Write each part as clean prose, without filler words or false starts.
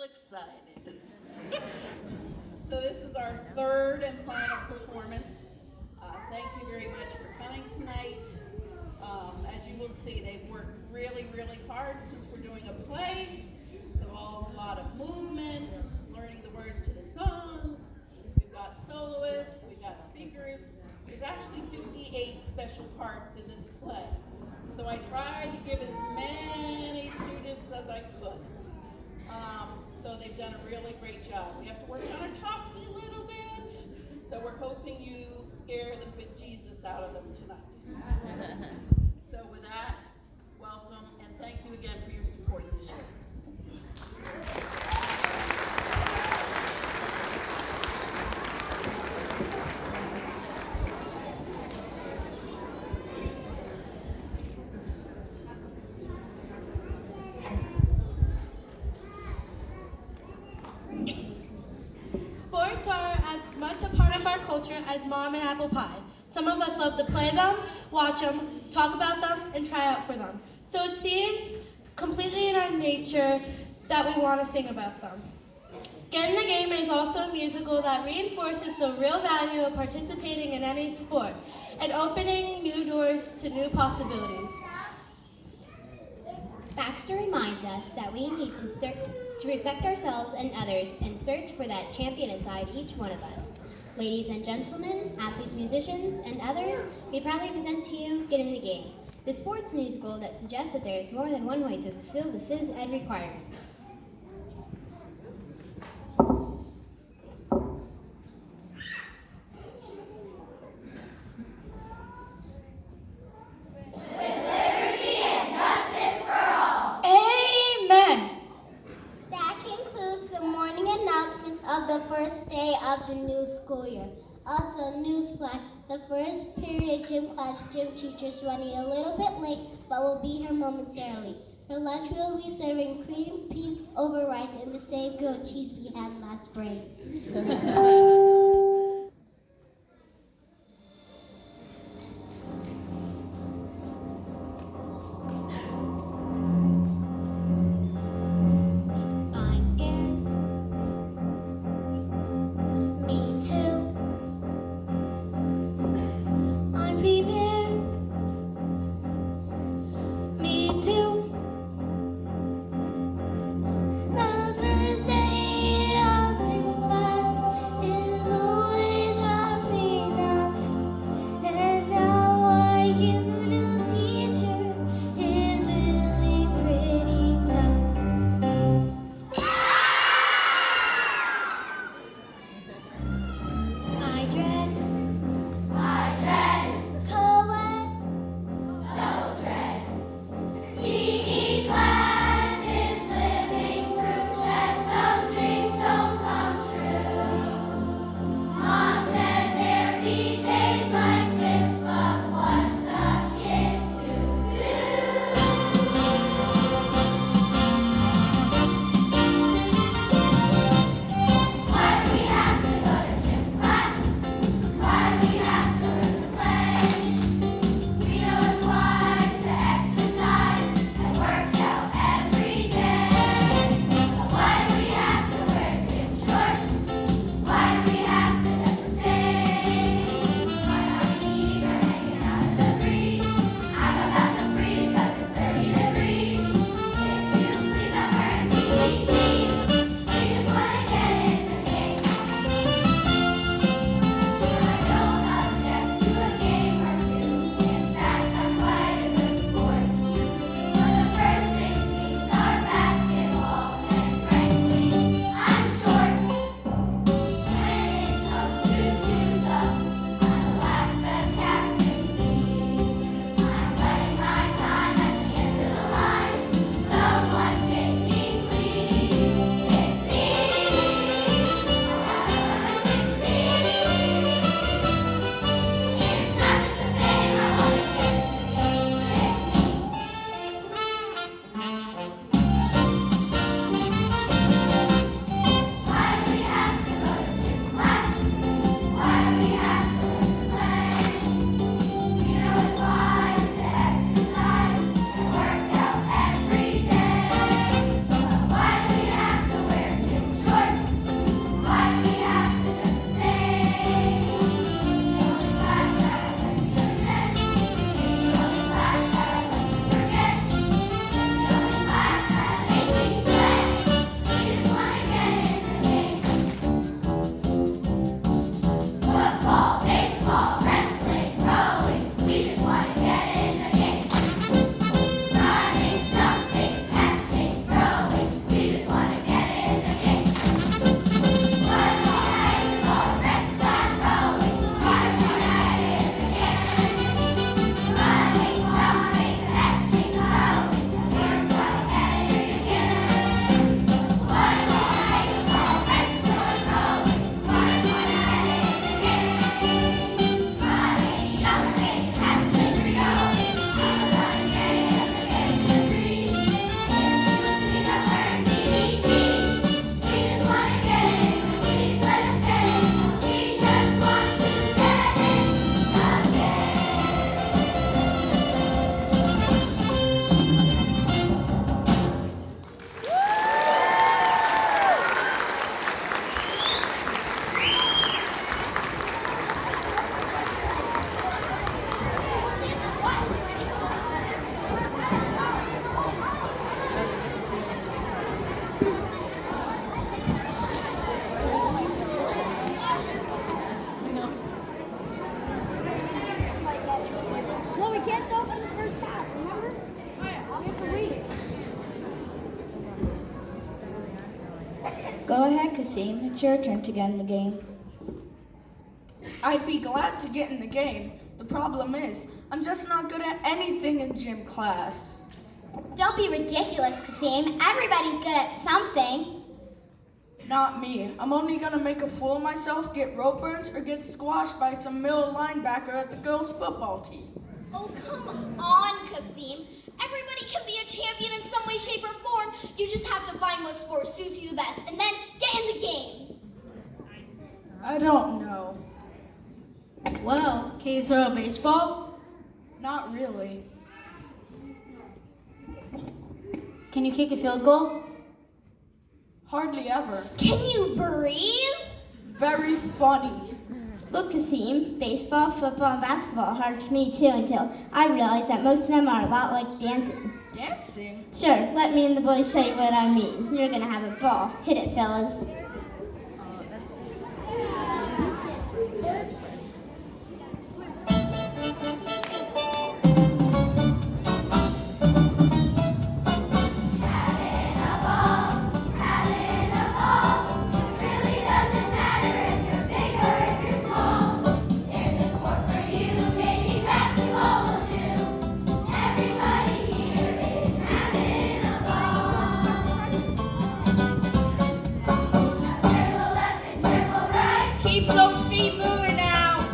excited. So this is our third and final performance. Thank you very much for coming tonight. As you will see, they've worked really, really hard since we're doing a play. It involves a lot of movement, learning the words to the songs. We've got soloists, we've got speakers. There's actually 58 special parts in this play. So I tried to give as many students as I could. So they've done a really great job. We have to work on our talking a little bit. So we're hoping you scare the bejesus out of them tonight. So with that, welcome and thank you again for your support this year. Sports are as much a part of our culture as mom and apple pie. Some of us love to play them, watch them, talk about them, and try out for them. So it seems completely in our nature that we want to sing about them. Get in the Game is also a musical that reinforces the real value of participating in any sport and opening new doors to new possibilities. Baxter reminds us that we need to respect ourselves and others and search for that champion inside each one of us. Ladies and gentlemen, athletes, musicians, and others, we proudly present to you Get in the Game, the sports musical that suggests that there is more than one way to fulfill the phys ed requirements. Of the first day of the new school year. Also, newsflash, the first period gym class gym teacher's running a little bit late, but will be here momentarily. For lunch, we'll be serving cream peas over rice and the same grilled cheese we had last spring. The first day of the class is Go ahead, Kasim. It's your turn to get in the game. I'd be glad to get in the game. The problem is, I'm just not good at anything in gym class. Don't be ridiculous, Kasim. Everybody's good at something. Not me. I'm only gonna make a fool of myself, get rope burns, or get squashed by some middle linebacker at the girls' football team. Oh, come on, Kasim. Everybody can be a champion in some way, shape, or form. You just have to find what sport suits you the best and then get in the game. I don't know. Well, can you throw a baseball? Not really. Can you kick a field goal? Hardly ever. Can you breathe? Very funny. Look, Kasim, baseball, football, and basketball are hard for me too until I realized that most of them are a lot like dancing. Dancing? Sure, let me and the boys show you what I mean. You're gonna have a ball. Hit it, fellas. Keep those feet moving now.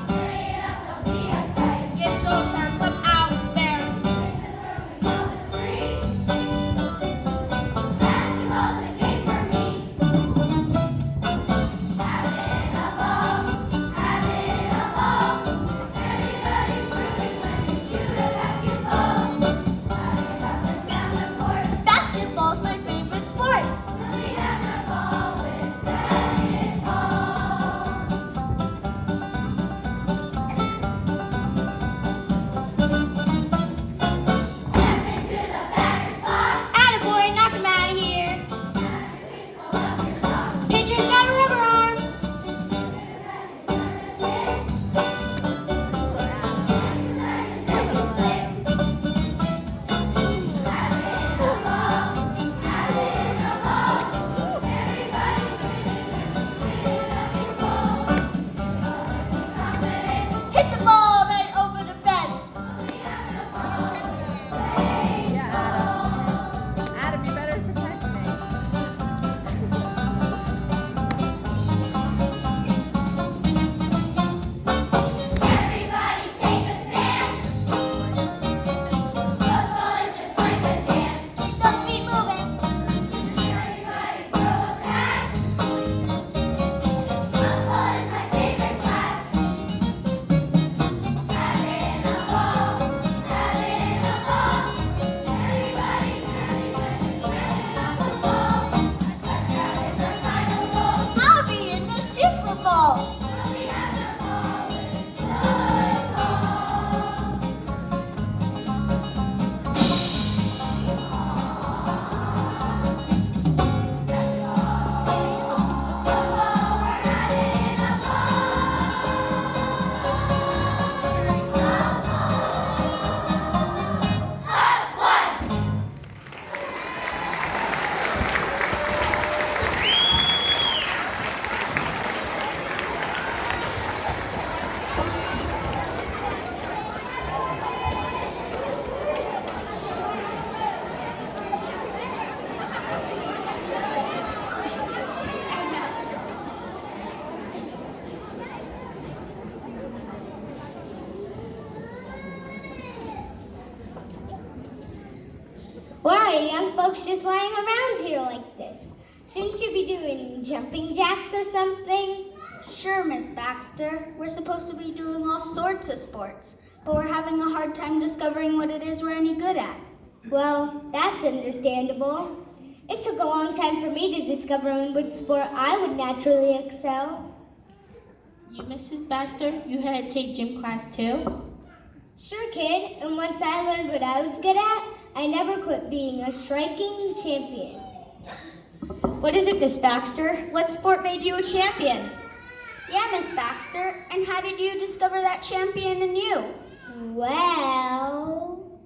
Get those hands up out there. Basketball's my favorite sport. Attaboy, knock him out of here. Pitcher's got a rubber arm. Hit the ball right over the fence. Adam, you better protect me. Everybody take a stance. Football is just like a dance. Keep those feet moving. Everybody throw a pass. Football is my favorite class. Having a ball, having a ball. Everybody's happy when it's running off the ball. Touchdown is our final goal. I'll be in the Super Bowl. We'll be having a ball with football. Why are young folks just lying around here like this? Shouldn't you be doing jumping jacks or something? Sure, Miss Baxter. We're supposed to be doing all sorts of sports, but we're having a hard time discovering what it is we're any good at. Well, that's understandable. It took a long time for me to discover in which sport I would naturally excel. You, Mrs. Baxter, you had to take gym class too? Sure, kid, and once I learned what I was good at, I never quit being a striking champion. What is it, Miss Baxter? What sport made you a champion? Yeah, Miss Baxter, and how did you discover that champion in you? Well...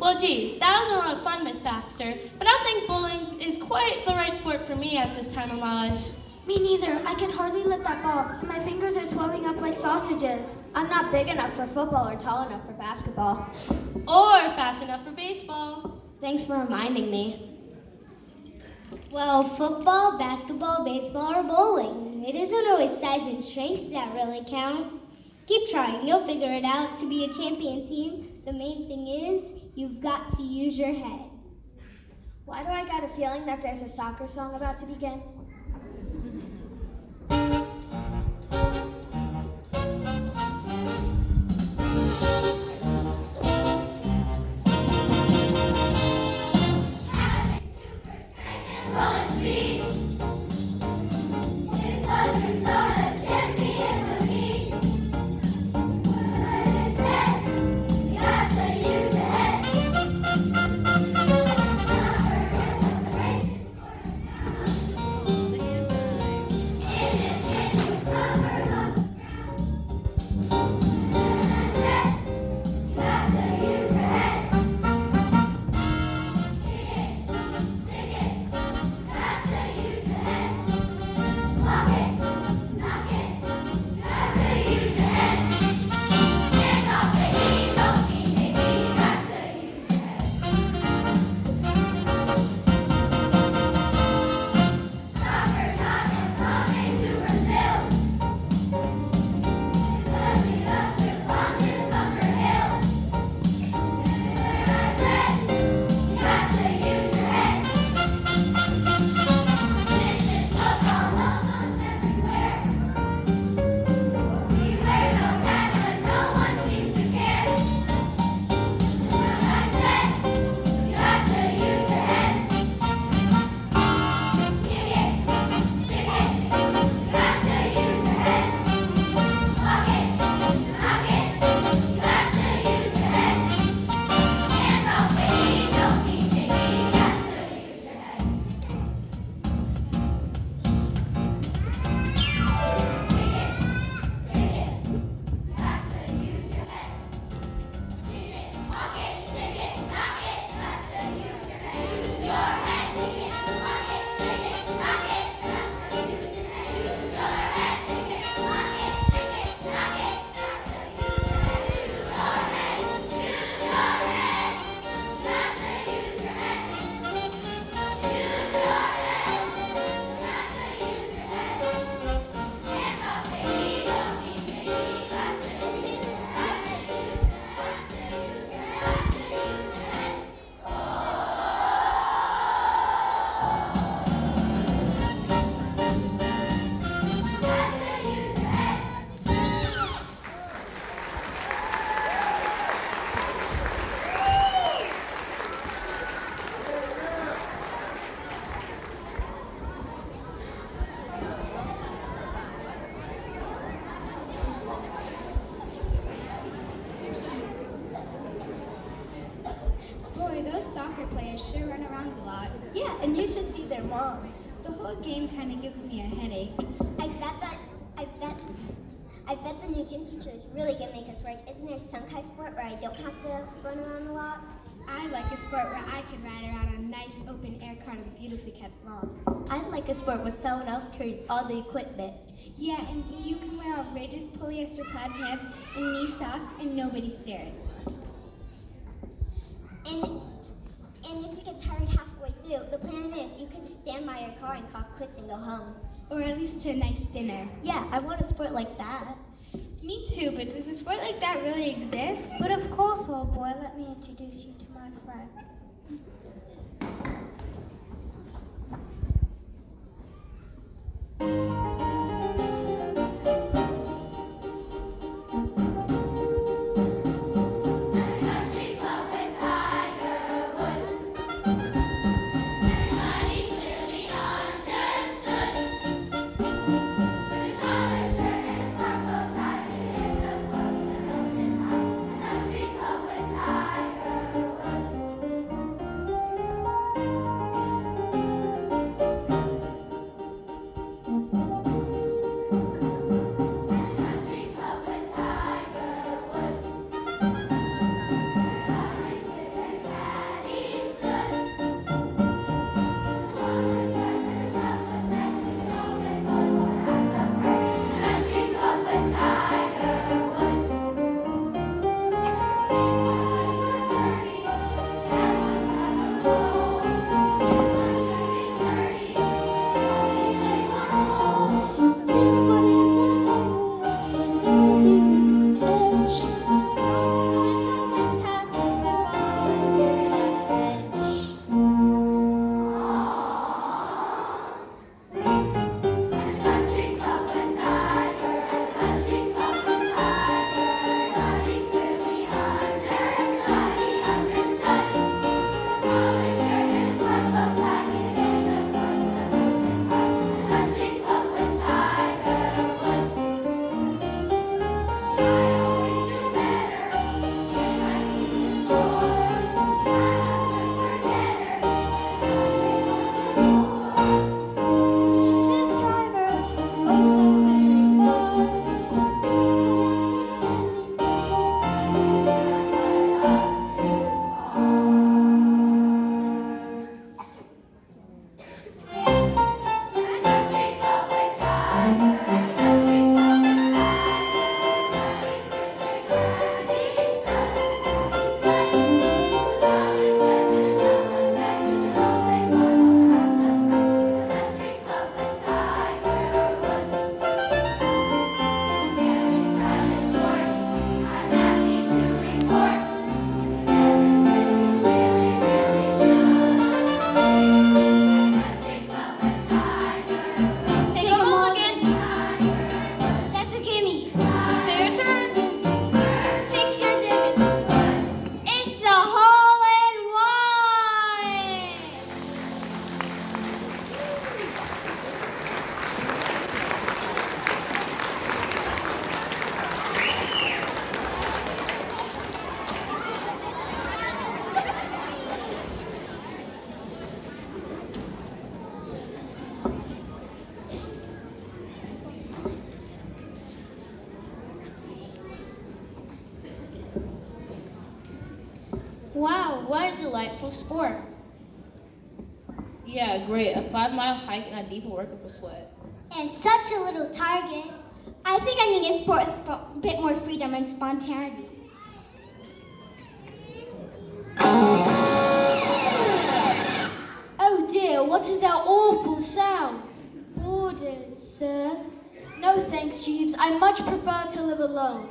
Well, gee, that was a lot of fun, Miss Baxter, but I don't think bowling is quite the right sport for me at this time of my life. Me neither. I can hardly lift that ball. My fingers are swelling up like sausages. I'm not big enough for football or tall enough for basketball. Or fast enough for baseball. Thanks for reminding me. Well, football, basketball, baseball, or bowling. It isn't always size and strength that really count. Keep trying, you'll figure it out. To be a champion team, the main thing is you've got to use your head. Why do I got a feeling that there's a soccer song about to begin? Soccer players sure run around a lot. Yeah, and you should see their moms. The whole game kind of gives me a headache. I bet the new gym teacher is really gonna make us work. Isn't there some kind of sport where I don't have to run around a lot? I like a sport where I could ride around a nice open air car on beautifully kept lawns. I'd like a sport where someone else carries all the equipment. Yeah, and you can wear outrageous polyester plaid pants and knee socks and nobody stares. And if you get tired halfway through, the plan is you could just stand by your car and call quits and go home. Or at least to a nice dinner. Yeah, I want a sport like that. Me too, but does a sport like that really exist? But of course, old boy, let me introduce you to my friend. Wow, what a delightful sport. Yeah, great. A 5-mile hike and a deep workout of sweat. And such a little target. I think I need a sport with a bit more freedom and spontaneity. Oh dear, what is that awful sound? Orders, sir. No thanks, Jeeves. I much prefer to live alone.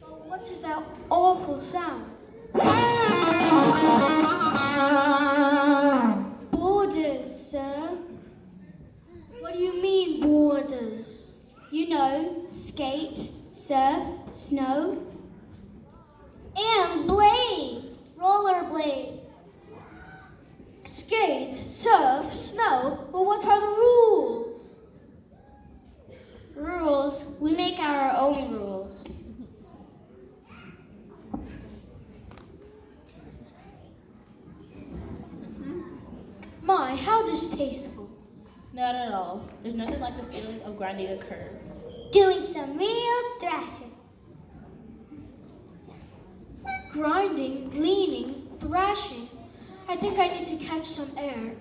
But what is that awful sound? Borders, sir. What do you mean, borders? You know, skate, surf, snow. And blades. Rollerblades. Skate, surf, snow. Well, what are the rules? Rules, we make our own rules. My, how distasteful. Not at all. There's nothing like the feeling of grinding a curve. Doing some real thrashing. Grinding, leaning, thrashing. I think I need to catch some air.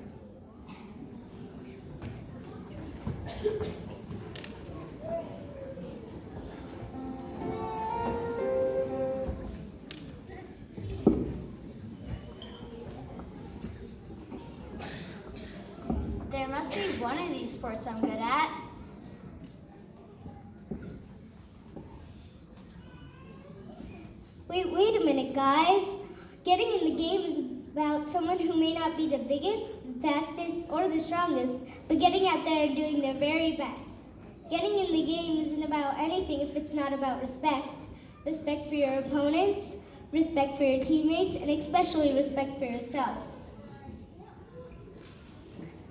There must be one of these sports I'm good at. Wait a minute, guys. Getting in the game is about someone who may not be the biggest, fastest, or the strongest, but getting out there and doing their very best. Getting in the game isn't about anything if it's not about respect. Respect for your opponents, respect for your teammates, and especially respect for yourself.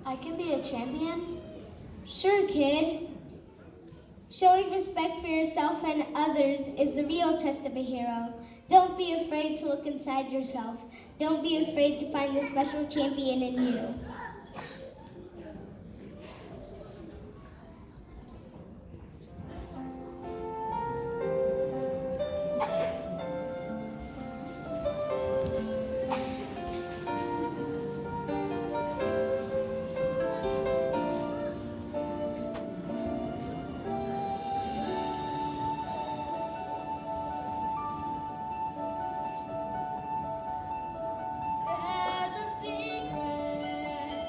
I can be a champion. Sure, kid. Showing respect for yourself and others is the real test of a hero. Don't be afraid to look inside yourself. Don't be afraid to find the special champion in you. There's a secret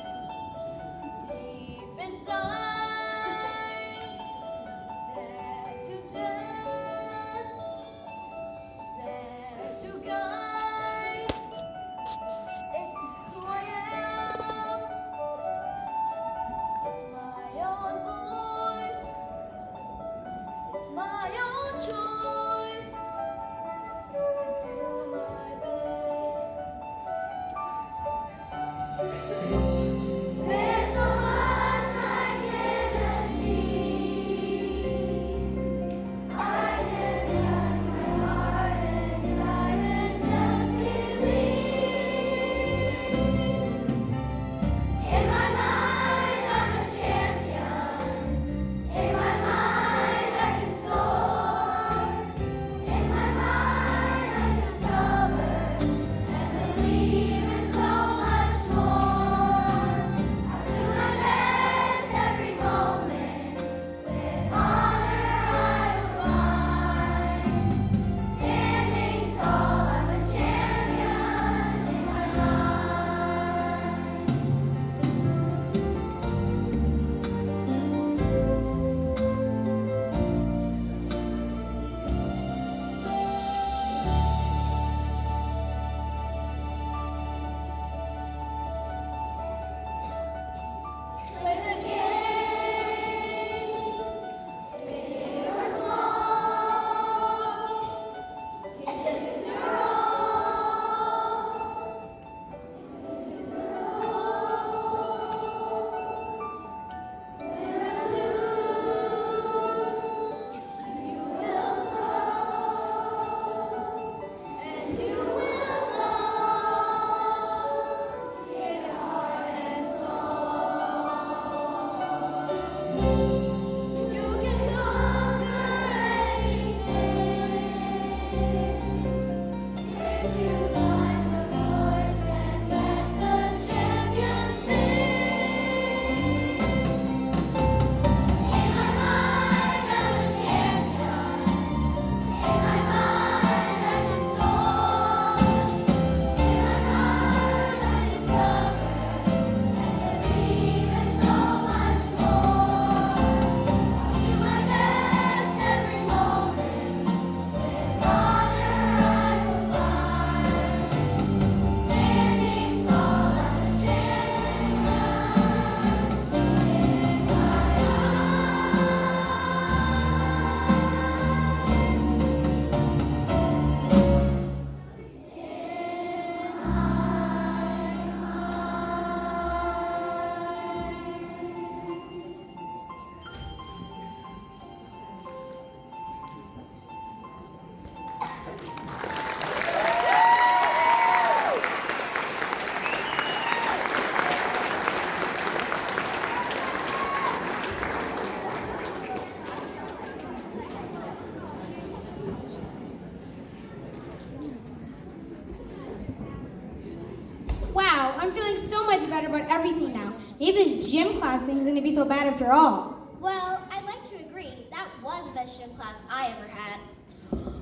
I'm feeling so much better about everything now. Maybe this gym class thing isn't gonna be so bad after all. Well, I'd like to agree. That was the best gym class I ever had.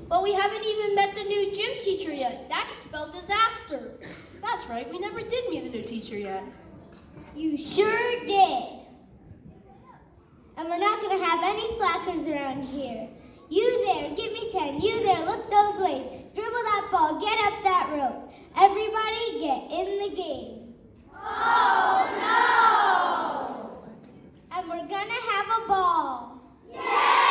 But we haven't even met the new gym teacher yet. That could spell disaster. That's right, we never did meet the new teacher yet. You sure did. And we're not going to have any slackers around here. You there, give me 10. You there, lift those weights. Dribble that ball, get up that rope. Everybody get in the game. Oh, no! And we're going to have a ball. Yay!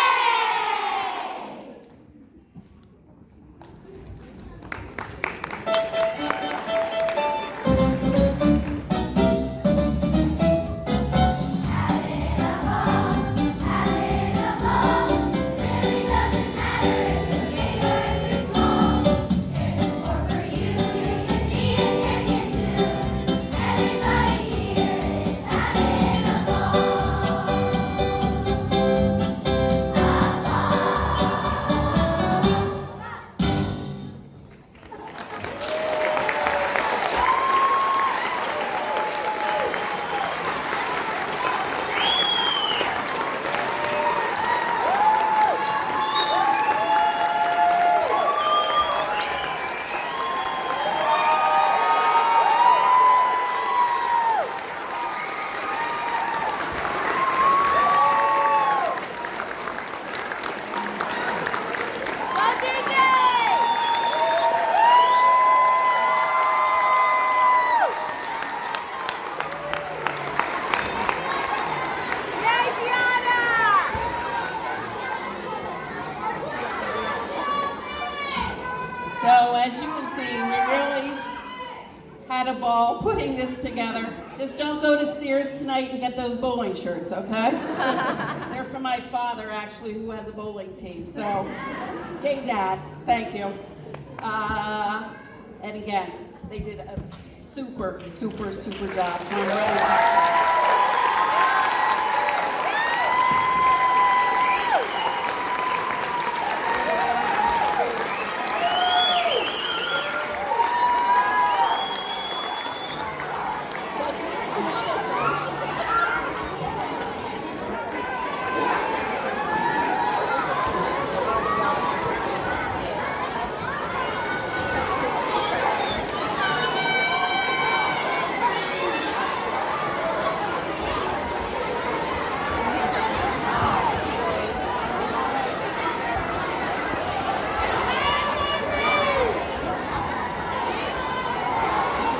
So as you can see, we really had a ball putting this together. Just don't go to Sears tonight and get those bowling shirts, okay? They're from my father, actually, who has a bowling team. So, hey, Dad, thank you. And again, they did a super, super, super job. So I'm really